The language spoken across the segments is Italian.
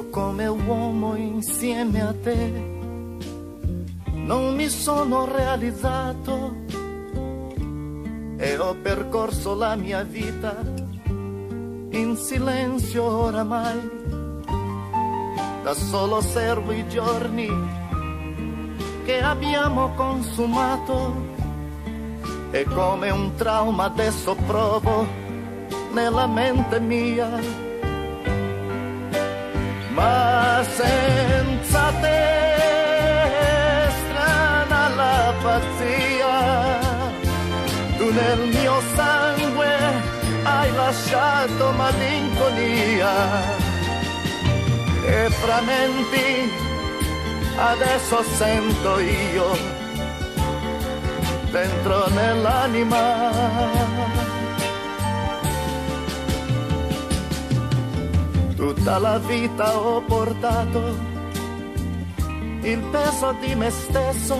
Io come uomo insieme a te non mi sono realizzato e ho percorso la mia vita in silenzio oramai. Da solo osservo i giorni che abbiamo consumato e come un trauma adesso provo nella mente mia. Ma senza te strana la pazzia, tu nel mio sangue hai lasciato malinconia e frammenti adesso sento io dentro nell'anima. Tutta la vita ho portato il peso di me stesso,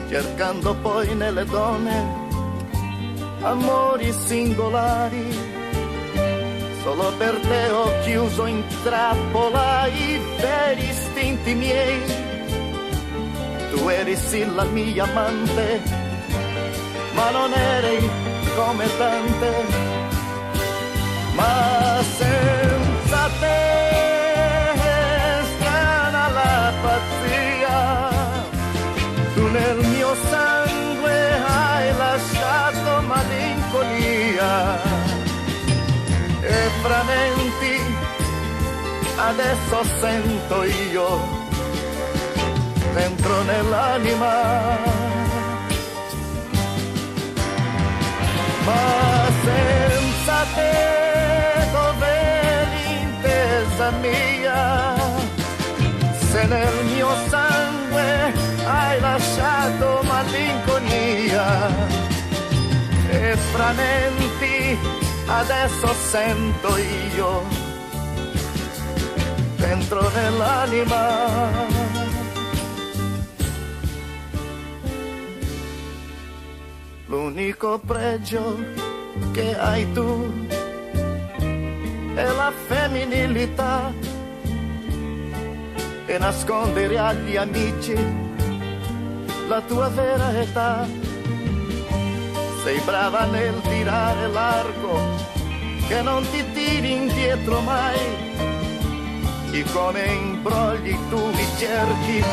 cercando poi nelle donne amori singolari. Solo per te ho chiuso in trappola i veri istinti miei. Tu eri sì la mia amante, ma non eri come tante. Ma senza te strana la pazzia, tu nel mio sangue hai lasciato malinconia e frammenti adesso sento io dentro nell'anima. Ma senza te dov'è l'intesa mia? Se nel mio sangue hai lasciato malinconia e frammenti adesso sento io dentro nell'anima. L'unico pregio che hai tu è la femminilità e nascondere agli amici la tua vera età. Sei brava nel tirare largo, che non ti tiri indietro mai. E come imbrogli tu mi cerchi,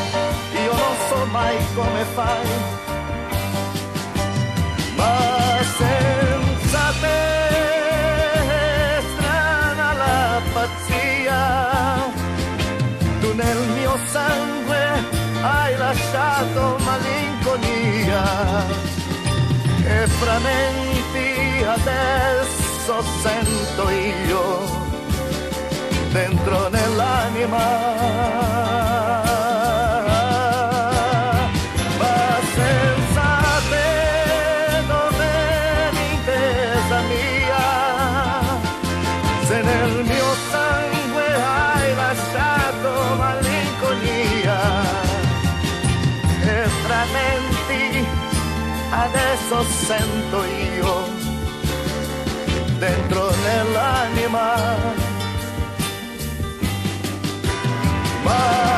io non so mai come fai. Ma senza te strana la pazzia, tu nel mio sangue hai lasciato malinconia e frammenti adesso sento io dentro nell'anima. Se nel mio sangue hai lasciato malinconia e frammenti adesso sento io dentro nell'anima. Ma